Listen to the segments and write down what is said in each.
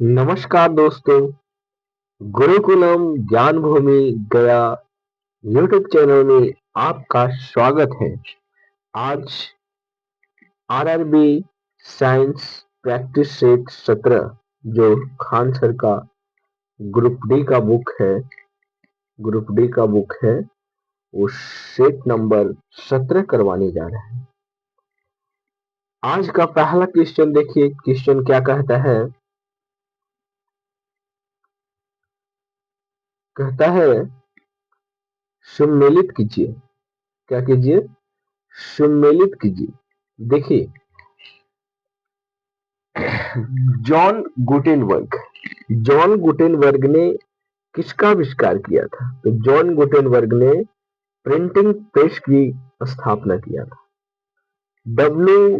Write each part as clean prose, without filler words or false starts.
नमस्कार दोस्तों, गुरुकुलम ज्ञान भूमि गया यूट्यूब चैनल में आपका स्वागत है। आज आरआरबी साइंस प्रैक्टिस सेट 17 जो खान सर का ग्रुप डी का बुक है वो सेट नंबर 17 करवाने जा रहे हैं। आज का पहला क्वेश्चन देखिए, क्वेश्चन क्या कहता है सम्मिलित कीजिए। क्या कीजिए? सम्मिलित कीजिए। देखिए, जॉन गुटेनबर्ग ने किसका आविष्कार किया था? तो जॉन गुटेनबर्ग ने प्रिंटिंग प्रेस की स्थापना किया था। डब्ल्यू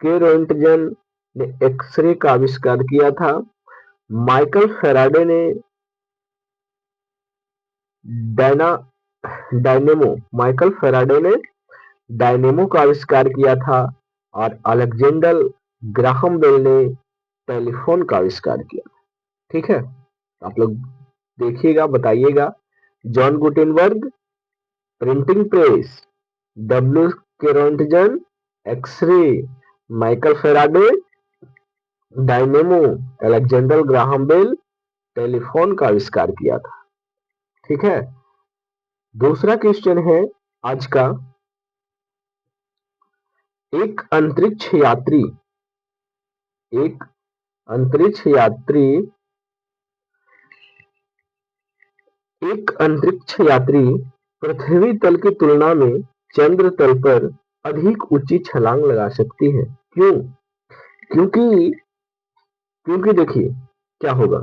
के रोंटगन ने एक्सरे का आविष्कार किया था। माइकल फैराडे ने डायना डायनेमो माइकल फैराडे ने डायनेमो का आविष्कार किया था और अलेक्जेंडर ग्राहम बेल ने टेलीफोन का आविष्कार किया। ठीक है, आप लोग देखिएगा, बताइएगा। John Gutenberg, printing press, W K Roentgen, X ray, Michael Faraday, dynamo, Alexander Graham Bell, telephone का आविष्कार किया था। ठीक है, दूसरा क्वेश्चन है आज का। एक अंतरिक्ष यात्री एक अंतरिक्ष यात्री एक अंतरिक्ष यात्री पृथ्वी तल की तुलना में चंद्र तल पर अधिक ऊंची छलांग लगा सकती है। क्यों? क्योंकि क्योंकि देखिए क्या होगा,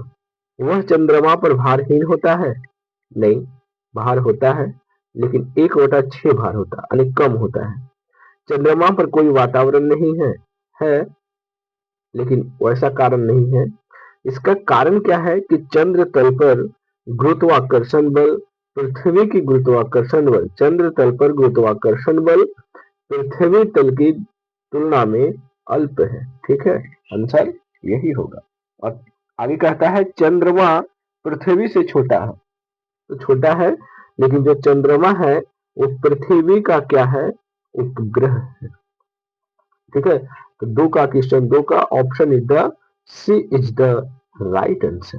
वह चंद्रमा पर भारहीन होता है। नहीं, भार होता है, लेकिन 1/6 भार होता है, यानी कम होता है। चंद्रमा पर कोई वातावरण नहीं है, लेकिन वैसा कारण नहीं है। इसका कारण क्या है कि चंद्र तल पर गुरुत्वाकर्षण बल पृथ्वी की गुरुत्वाकर्षण बल चंद्र तल पर गुरुत्वाकर्षण बल पृथ्वी तल की तुलना में अल्प है। ठीक है, आंसर यही होगा। और आगे कहता है चंद्रमा पृथ्वी से छोटा है। तो छोटा है, लेकिन जो चंद्रमा है वो पृथ्वी का क्या है? उपग्रह है। ठीक है, तो दो का क्वेश्चन, दो का option is the C is the right answer.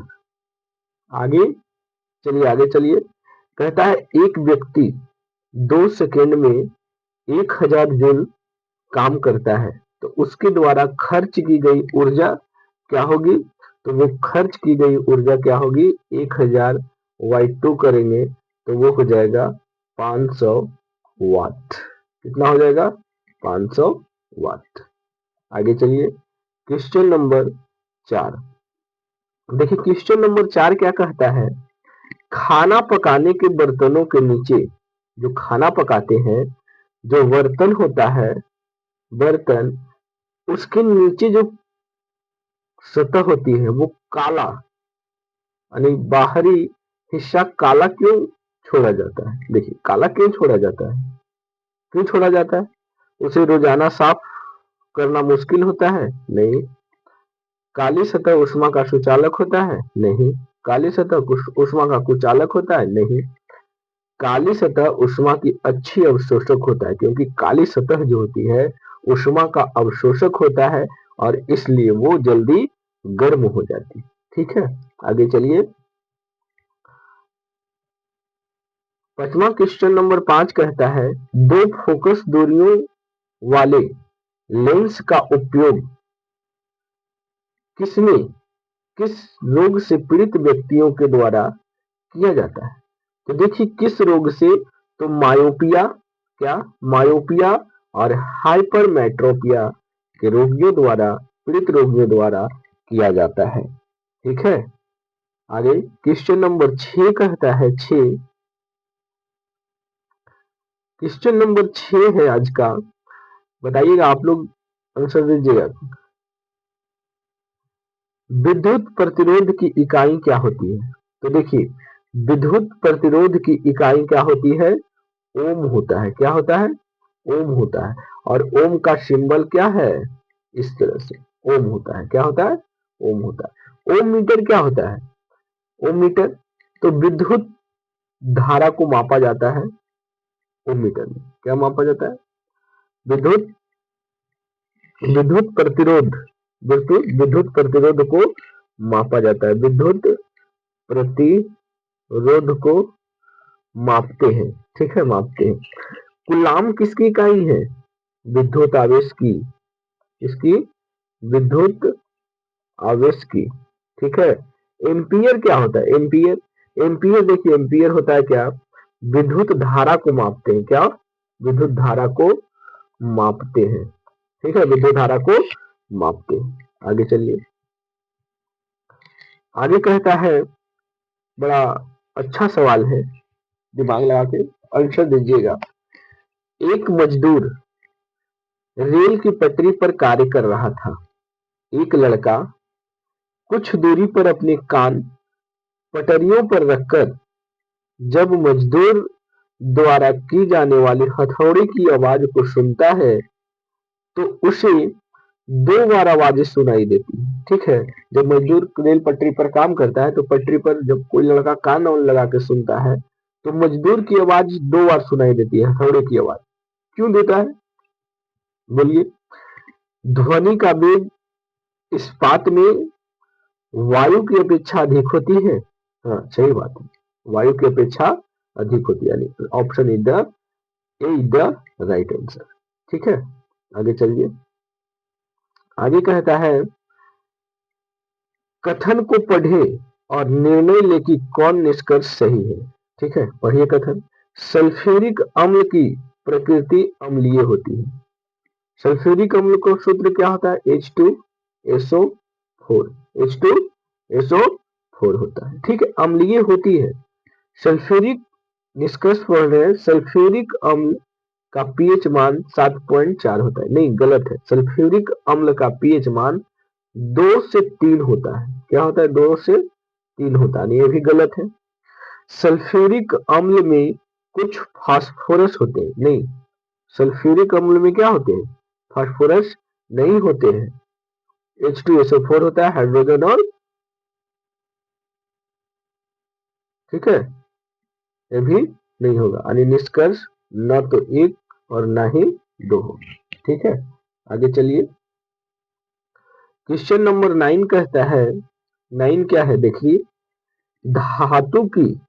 आगे चलिए। कहता है एक व्यक्ति 2 सेकेंड में 1000 जूल काम करता है, तो उसके द्वारा खर्च की गई ऊर्जा क्या होगी? तो वो खर्च की गई ऊर्जा क्या होगी? 1000 बाई 2 करेंगे तो वो हो जाएगा 500 वाट। कितना हो जाएगा? 500 वाट। आगे चलिए, क्वेश्चन नंबर 4। देखिए क्वेश्चन नंबर 4 क्या कहता है? खाना पकाने के बर्तनों के नीचे, जो खाना पकाते हैं, जो बर्तन होता है, बर्तन, उसके नीचे जो सतह होती है वो काला, यानी बाहरी हिस्सा काला क्यों छोड़ा जाता है? देखिए काला क्यों छोड़ा जाता है? क्यों छोड़ा जाता है? उसे रोजाना साफ करना मुश्किल होता है? नहीं। काली सतह ऊष्मा का सुचालक होता है? नहीं। काली सतह ऊष्मा का कुचालक होता है? नहीं। काली सतह ऊष्मा की अच्छी अवशोषक होता है, क्योंकि काली सतह जो होती है ऊष्मा का अवशोषक होता है और इसलिए वो जल्दी गर्म हो जाती है। ठीक है, आगे चलिए। पांचवा क्वेश्चन नंबर 5 कहता है दो फोकस दूरियों वाले लेंस का उपयोग किसमें किस रोग से पीड़ित व्यक्तियों के द्वारा किया जाता है? तो देखिए किस रोग से? तो मायोपिया, क्या मायोपिया और हाइपरमेट्रोपिया के रोगियों द्वारा, पीड़ित रोगियों द्वारा किया जाता है। ठीक है, आगे क्वेश्चन नंबर 6 कहता है 6, क्वेश्चन नंबर 6 है आज का। बताइएगा, आप लोग आंसर दीजिएगा। विद्युत प्रतिरोध की इकाई क्या होती है? तो देखिए विद्युत प्रतिरोध की इकाई क्या होती है? ओम होता है। क्या होता है? ओम होता है। और ओम का सिंबल क्या है? इस तरह से ओम होता है। क्या होता है? ओम होता है। ओम मीटर क्या होता है? ओम मीटर तो विद्युत धारा को मापा जाता है। ओम मीटर में क्या मापा जाता है? विद्युत विद्युत प्रतिरोध, विद्युत प्रतिरोध को मापा जाता है। विद्युत प्रतिरोध को मापते हैं, ठीक है, मापते हैं। कूलाम किसकी इकाई है? विद्युत आवेश की। इसकी विद्युत आवेश की, ठीक है। एम्पियर क्या होता है? एम्पियर, एम्पियर देखिए, एम्पियर होता है क्या? विद्युत धारा को मापते हैं। क्या? विद्युत धारा को मापते हैं, ठीक है, विद्युत धारा को मापते हैं। आगे चलिए, आगे कहता है, बड़ा अच्छा सवाल है, दिमाग लगा के आंसर दीजिएगा। एक मजदूर रेल की पटरी पर कार्य कर रहा था। एक लड़का कुछ दूरी पर अपने कान पटरियों पर रखकर जब मजदूर द्वारा की जाने वाली हथौड़े की आवाज को सुनता है तो उसे दो बार आवाजें सुनाई देती है, ठीक है। जब मजदूर रेल पटरी पर काम करता है तो पटरी पर जब कोई लड़का कान ऑन लगा के सुनता है तो मजदूर की आवाज दो बार सुनाई देती है, हथौड़े की आवाज। क्यों देता है? बोलिए। ध्वनि का वेग इस्पात में वायु की अपेक्षा अधिक होती है। हाँ, सही बात है, वायु की अपेक्षा अधिक होती है। Option is the right answer, ठीक है। आगे चलिए, आगे कहता है, कथन को पढ़े और निर्णय ले कि कौन निष्कर्ष सही है, ठीक है। पढ़िए कथन। सल्फ्यूरिक अम्ल की प्रकृति अम्लीय होती है। सल्फ्यूरिक अम्ल का सूत्र क्या होता है? H2SO4, H2SO4 होता है, ठीक है, अम्लीय होती है। सल्फ्यूरिक, निष्कर्ष पढ़ रहे हैं, सल्फ्यूरिक अम्ल का पीएच मान 7.4 होता है। नहीं, गलत है। सल्फ्यूरिक अम्ल का पीएच मान 2 से 3 होता है। क्या होता है? 2 से 3 होता है, ये भी गलत है। सल्फ्यूरिक अम्ल में कुछ फास्फोरस होते हैं। नहीं, सल्फ्यूरिक अम्ल में क्या होते हैं? फास्फोरस नहीं होते हैं। H2SO4 होता है, हाइड्रोजन और, ठीक है, ये भी नहीं होगा। यानी निष्कर्ष न तो एक और ना ही दो होगा, ठीक है। आगे चलिए, क्वेश्चन नंबर 9 कहता है, 9 क्या है देखिए, धातु की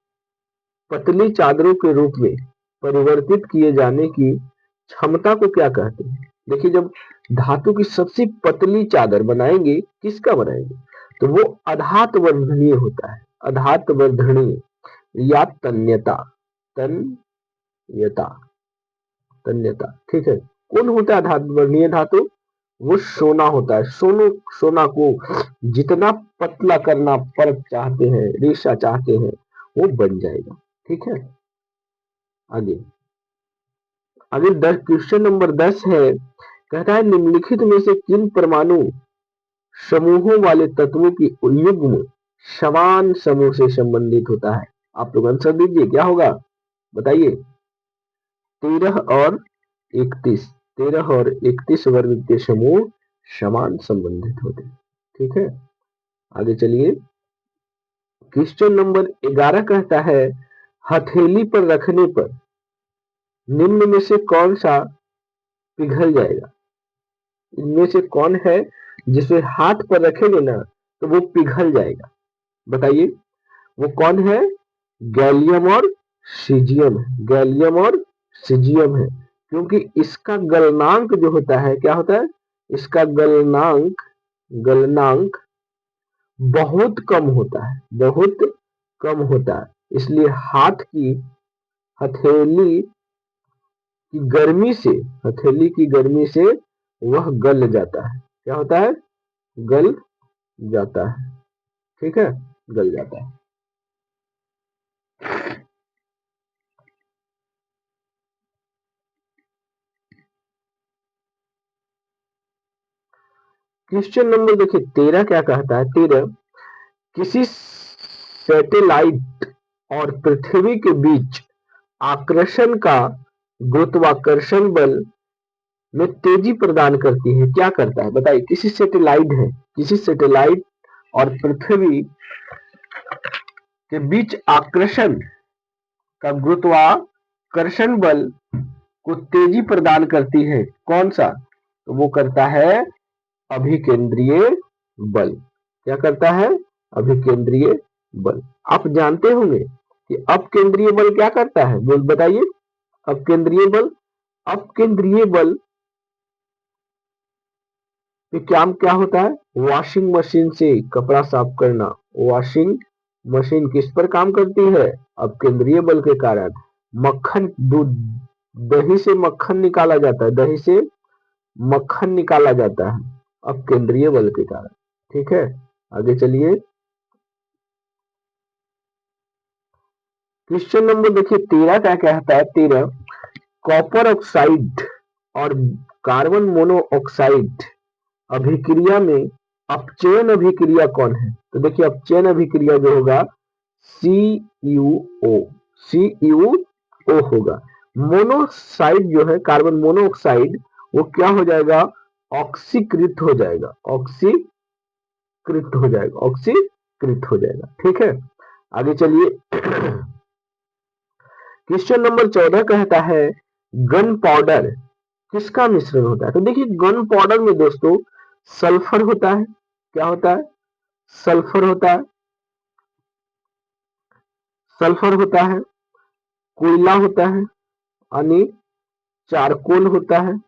पतली चादरों के रूप में परिवर्तित किए जाने की क्षमता को क्या कहते हैं? देखिए, जब धातु की सबसे पतली चादर बनाएंगे, किसका बनाएंगे? तो वो अधात वर्धनीय होता है, अधात वर्धनीय या तन्यता, तन्यता, तन्यता, ठीक है। कौन होता है अधात वर्धनीय धातु? वो सोना होता है। सोना को जितना पतला करना परत चाहते हैं, रेशा चाहते हैं, वो बन जाएगा, ठीक है। आगे, आगे क्वेश्चन नंबर 10 है, कहता है, निम्नलिखित में से किन परमाणु समूहों वाले तत्वों की युग्म समान समूह से संबंधित होता है? आप लोग आंसर दीजिए, क्या होगा बताइए। 13 और 31, 13 और 31 वर्ग के समूह समान संबंधित होते हैं, ठीक है। आगे चलिए, क्वेश्चन नंबर 11 कहता है, हथेली पर रखने पर निम्न में से कौन सा पिघल जाएगा? इनमें से कौन है जिसे हाथ पर रखेंगे ना तो वो पिघल जाएगा? बताइए, वो कौन है? गैलियम और सीजियम है, गैलियम और सीजियम है। क्योंकि इसका गलनांक जो होता है, क्या होता है? इसका गलनांक, गलनांक बहुत कम होता है, बहुत कम होता है। इसलिए हाथ की हथेली की गर्मी से, हथेली की गर्मी से वह गल जाता है। क्या होता है? गल जाता है, ठीक है, गल जाता है। क्वेश्चन नंबर देखिए 13 क्या कहता है? 13, किसी सैटेलाइट और पृथ्वी के बीच आकर्षण का गुरुत्वाकर्षण बल में तेजी प्रदान करती है। क्या करता है बताइए? किसी सैटेलाइट है, किसी सैटेलाइट और पृथ्वी के बीच आकर्षण का गुरुत्वाकर्षण बल को तेजी प्रदान करती है। कौन सा? तो वो करता है अभिकेंद्रीय बल। क्या करता है? अभिकेंद्रीय बल। आप जानते होंगे कि अपकेंद्रीय बल क्या करता है, बोल बताइए। अपकेंद्रीय बल, अपकेंद्रीय बल कि क्या होता है? वॉशिंग मशीन से कपड़ा साफ करना। वॉशिंग मशीन किस पर काम करती है? अब केंद्रीय बल के कारण। मक्खन, दूध, दही से मक्खन निकाला जाता है, दही से मक्खन निकाला जाता है अब केंद्रीय बल के कारण। ठीक है, आगे चलिए। क्वेश्चन नंबर देखिए 13 क्या कहता है? 13, कॉपर ऑक्साइड और कार्बन मोनोऑक्साइड अभिक्रिया में अपचयन अभिक्रिया कौन है? तो देखिए अपचयन अभिक्रिया जो होगा CuO, CuO होगा। मोनोऑक्साइड जो है, कार्बन मोनोऑक्साइड, वो क्या हो जाएगा? ऑक्सीकृत हो जाएगा, ऑक्सीकृत हो जाएगा, ऑक्सीकृत हो जाएगा। ठीक है, आगे चलिए। क्वेश्चन नंबर 14 कहता है गन पाउडर किसका मिश्रण होता है? तो देखिए गन पाउडर में दोस्तों सल्फर होता है। क्या होता है? सल्फर होता है, सल्फर होता है, कोयला होता है, यानी चारकोल होता है,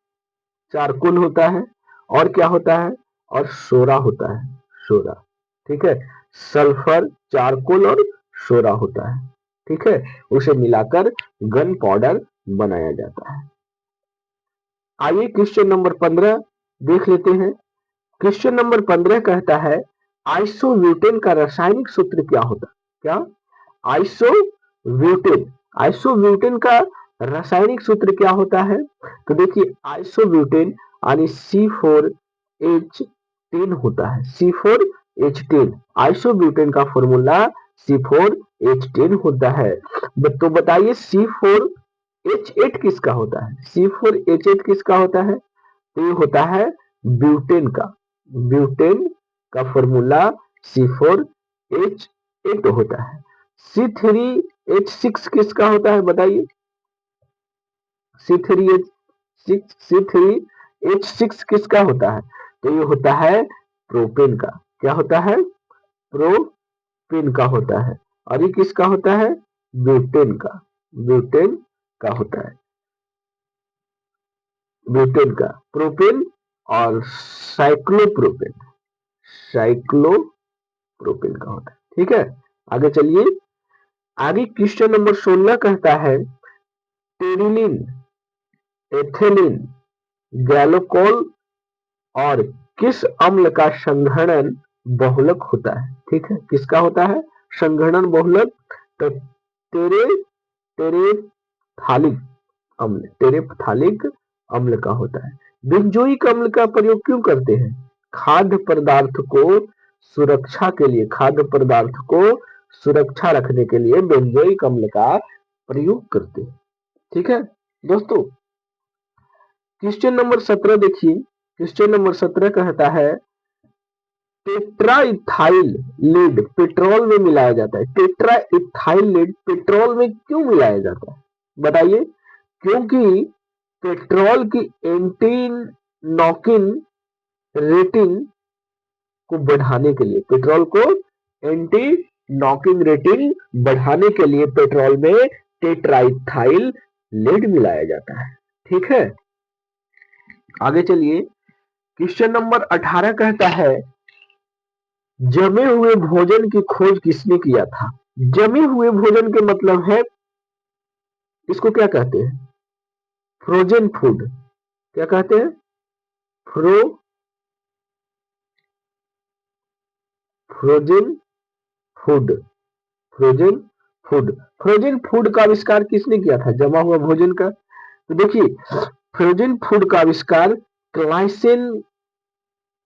चारकोल होता है, और क्या होता है? और सोरा होता है, सोरा। ठीक है, सल्फर, चारकोल और सोरा होता है। ठीक है, उसे मिलाकर गन पाउडर बनाया जाता है। आइए क्वेश्चन नंबर 15 देख लेते हैं। क्वेश्चन नंबर 15 कहता है आइसोब्यूटेन का रासायनिक सूत्र क्या होता है? क्या? आइसोब्यूटेन, आइसोब्यूटेन का रासायनिक सूत्र क्या होता है? तो देखिए आइसोब्यूटेन यानी C4H10 होता है, C4H10। आइसोब्यूटेन का फॉर्मूला C4H10 होता है। तो बताइए C4H8 किसका होता है? C4H8 किसका होता है? तो ये होता है ब्यूटेन का, ब्यूटेन का फॉर्मूला C4H8 होता है। C3H6 किसका होता है बताइए? C3H6 किसका होता है? तो ये होता है प्रोपेन का। क्या होता है? प्रोपेन का होता है। और ये किसका होता है? ब्यूटेन का, ब्यूटेन का होता है, ब्यूटेन का। प्रोपेन और साइक्लोप्रोपेन, साइक्लोप्रोपेन का होता है। ठीक है, आगे चलिए। आगे क्वेश्चन नंबर 16 कहता है टेरिलिन, एथिलीन, गैलोकोल और किस अम्ल का संघनन बहुलक होता है? ठीक है, किसका होता है संघनन बहुलक? तो टेरेफ्थालिक अम्ल, टेरेफ्थालिक अम्ल का होता है। बेंजोइक अम्ल का प्रयोग क्यों करते हैं? खाद्य पदार्थ को सुरक्षा के लिए, खाद्य पदार्थ को सुरक्षा रखने के लिए बेंजोइक अम्ल का प्रयोग करते हैं। ठीक है दोस्तों, क्वेश्चन नंबर 17 देखिए। क्वेश्चन नंबर 17 कहता है टेट्राइथाइल लीड पेट्रोल में मिलाया जाता है। टेट्राइथाइल लीड पेट्रोल में क्यों मिलाया जाता है बताइए? क्योंकि पेट्रोल की एंटी नॉकिंग रेटिंग को बढ़ाने के लिए, पेट्रोल को एंटी नॉकिंग रेटिंग बढ़ाने के लिए पेट्रोल में टेट्राइथाइल लीड मिलाया जाता है। ठीक है, आगे चलिए। क्वेश्चन नंबर 18 कहता है जमे हुए भोजन की खोज किसने किया था? जमे हुए भोजन के मतलब है, इसको क्या कहते हैं? Frozen food. क्या कहते हैं? Frozen food, frozen food. Frozen food का आविष्कार किसने किया था जमा हुआ भोजन का? तो देखिए फ्रोजन फूड का आविष्कार क्लाइसेन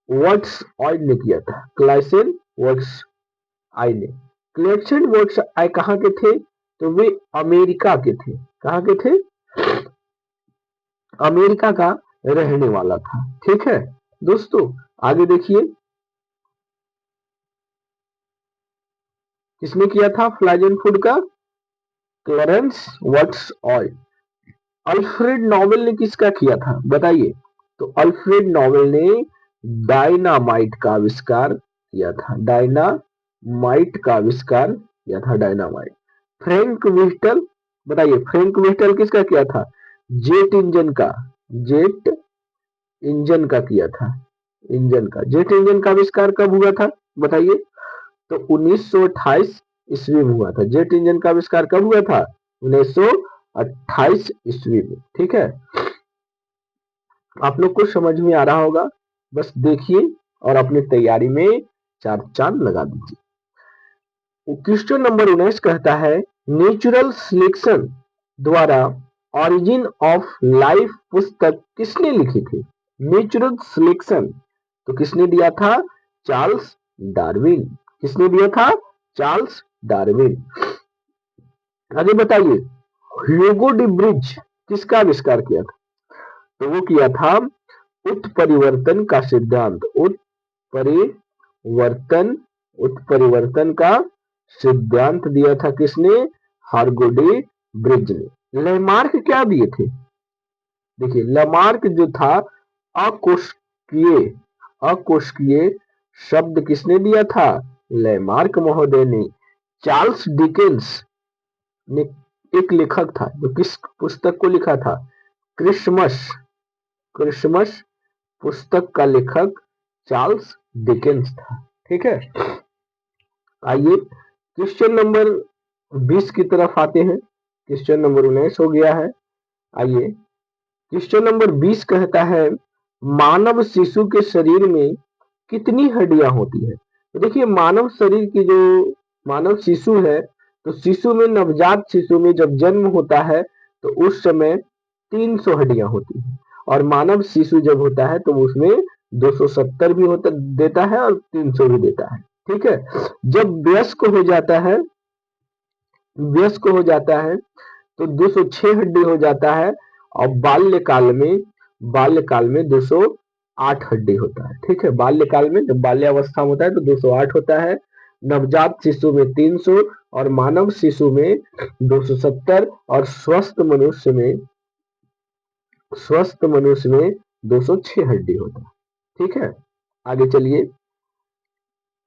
वर्ट्स ऑयल ने किया था, क्लाइसेन वर्ट्स आई ने। क्लेक्शन वर्ट्स आई कहाँ के थे? तो वे अमेरिका के थे। कहाँ के थे? अमेरिका का रहने वाला था। ठीक है दोस्तों, आगे देखिए। किसने किया था फ्लाजेन-फूड का? क्लरेंस वॉट्स ऑयल। अल्फ्रेड नोबेल ने किसका किया था बताइए? तो अल्फ्रेड नोबेल ने डायनामाइट का आविष्कार किया था। डायनामाइट का आविष्कार किया था, डायनामाइट। फ्रैंक व्हिटल, बताइए फ्रैंक व्हिटल किसका किया था? जेट इंजन का, जेट इंजन का किया था। इंजन का, जेट इंजन का आविष्कार कब हुआ था बताइए? तो 1928 ईस्वी में हुआ था। जेट इंजन का आविष्कार कब हुआ था? 1928 ईस्वी में। ठीक है, आप लोग को समझ में आ रहा होगा, बस देखिए और अपनी तैयारी में चार चांद लगा दीजिए। क्वेश्चन नंबर 19 कहता है नेचुरल सिलेक्शन द्वारा ऑरिजिन ऑफ लाइफ पुस्तक किसने लिखी थी? नेचुरल सिलेक्शन तो किसने दिया था? Charles Darwin. किसने दिया था? Charles Darwin. आगे बताइए, ह्यूगो डी ब्रिज किसका आविष्कार किया था? तो वो किया था उत्परिवर्तन का सिद्धांत। उत्परिवर्तन, उत्परिवर्तन का सिद्धांत दिया था किसने? ह्यूगो डी ब्रिज ने। लैमार्क क्या दिए थे? देखिए लैमार्क जो था अकोष्ठीय, अकोष्ठीय शब्द किसने दिया था? लैमार्क महोदय ने। चार्ल्स डिकेंस ने, एक लेखक था जो किस पुस्तक को लिखा था? क्रिसमस, क्रिसमस पुस्तक का लेखक चार्ल्स डिकेंस था। ठीक है, आइए क्वेश्चन नंबर 20 की तरफ आते हैं। क्वेश्चन नंबर 19 हो गया है। आइए क्वेश्चन नंबर 20 कहता है मानव शिशु के शरीर में कितनी हड्डियां होती है? तो देखिए मानव शरीर की जो मानव शिशु है, तो शिशु में, नवजात शिशु में जब जन्म होता है तो उस समय 300 हड्डियां होती है, और मानव शिशु जब होता है तो उसमें 270 भी होता देता है और 300 भी देता है। ठीक है, जब वयस्क हो जाता है, वयस्क हो जाता है तो 206 हड्डी हो जाता है, और बाल्यकाल में, बाल्यकाल में 208 हड्डी होता है। ठीक है, बाल्यकाल में जब बाल्यावस्था में होता है तो 208 होता है, नवजात शिशु में 300 और मानव शिशु में 270 और स्वस्थ मनुष्य में, स्वस्थ मनुष्य में 206 हड्डी होता है। ठीक है, आगे चलिए,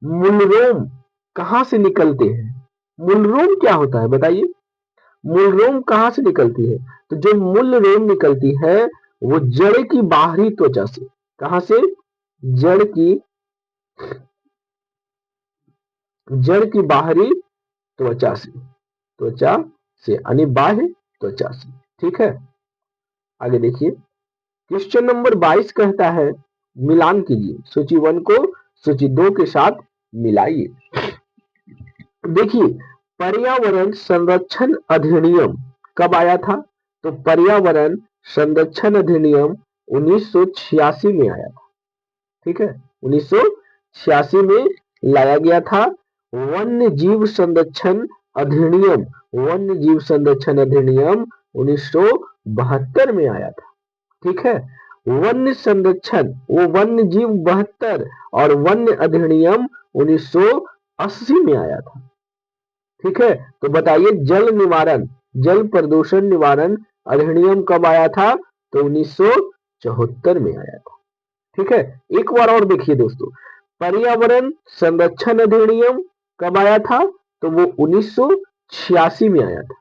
मूलरोम कहां से निकलते हैं? मूलरोम क्या होता है बताइए? मूल रोम कहां से निकलती है? तो जो मूल रोम निकलती है वो जड़ की बाहरी त्वचा से। कहां से? जड़ की, जड़ की बाहरी त्वचा से, त्वचा से यानी बाह्य त्वचा से। ठीक है, आगे देखिए, क्वेश्चन नंबर 22 कहता है मिलान कीजिए, सूची 1 को सूची 2 के साथ मिलाइए। देखिए पर्यावरण संरक्षण अधिनियम कब आया था? तो पर्यावरण संरक्षण अधिनियम 1986 में आया था। ठीक है, 1986 में लाया गया था। वन्य जीव संरक्षण अधिनियम, वन्य जीव संरक्षण अधिनियम 1972 में आया था। ठीक है, वन्य संरक्षण, वो वन्य जीव 72 और वन्य अधिनियम 1980 में आया था। ठीक है, तो बताइए जल निवारण, जल प्रदूषण निवारण अधिनियम कब आया था? तो 1974 में आया था। ठीक है, एक बार और देखिए दोस्तों, पर्यावरण संरक्षण अधिनियम कब आया था? तो वो 1986 में आया था।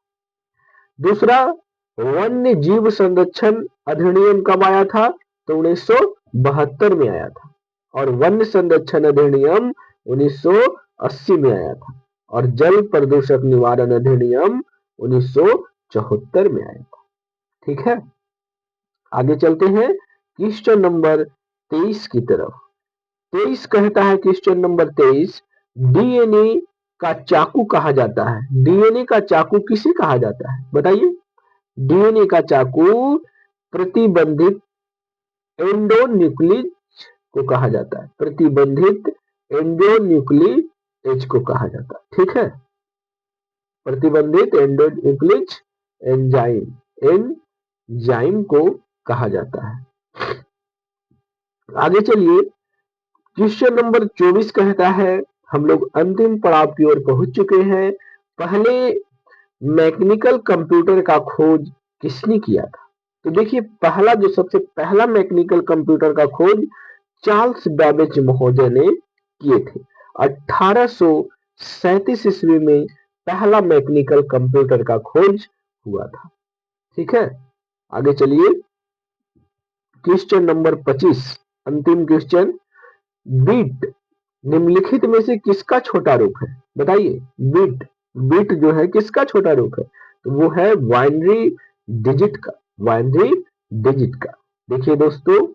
दूसरा, वन्य जीव संरक्षण अधिनियम कब आया था? तो 1972 में आया था। और वन्य संरक्षण अधिनियम 1980 में आया था, और जल प्रदूषक निवारण अधिनियम 1974 में आया था। ठीक है, आगे चलते हैं क्वेश्चन नंबर 23 की तरफ। 23 कहता है, क्वेश्चन नंबर 23, डीएनए का चाकू कहा जाता है। डीएनए का चाकू किसे कहा जाता है बताइए? डीएनए का चाकू प्रतिबंधित एंडोन्यूक्लिज को कहा जाता है। प्रतिबंधित एंडोन्यूक्लिज को कहा जाता है। ठीक है, प्रतिबंधित एंडोन्यूक्लिज एंजाइम, एंजाइम को कहा जाता है। आगे चलिए, क्वेश्चन नंबर 24 कहता है हम लोग अंतिम पड़ाव की ओर पहुंच चुके हैं। पहले मैकेनिकल कंप्यूटर का खोज किसने किया था? तो देखिए, जो सबसे पहला मैकेनिकल कंप्यूटर का खोज चार्ल्स बेबेज महोदय ने किए थे। 1837 ईस्वी में पहला मैकेनिकल कंप्यूटर का खोज हुआ था। ठीक है, आगे चलिए। क्वेश्चन नंबर 25, अंतिम क्वेश्चन। बीट निम्नलिखित में से किसका छोटा रूप है? बताइए। बीट बीट जो है किसका छोटा रूप है? तो वो है बाइनरी डिजिट का। बाइनरी डिजिट का। देखिए दोस्तों,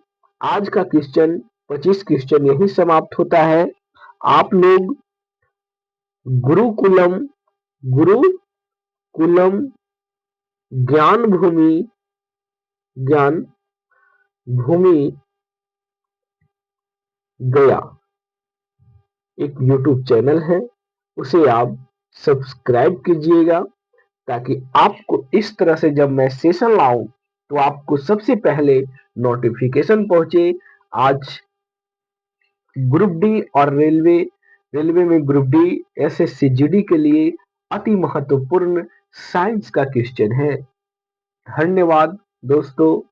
आज का क्वेश्चन 25 क्वेश्चन यही समाप्त होता है। आप लोग गुरुकुलम गुरुकुलम ज्ञान भूमि ज्ञान भूमि गया एक यूट्यूब चैनल है, उसे आप सब्सक्राइब कीजिएगा, ताकि आपको इस तरह से जब मैं सेशन लाऊं तो आपको सबसे पहले नोटिफिकेशन पहुंचे। आज ग्रुप डी और रेलवे में ग्रुप डी एसएससी जीडी के लिए अति महत्वपूर्ण साइंस का क्वेश्चन है। धन्यवाद दोस्तों।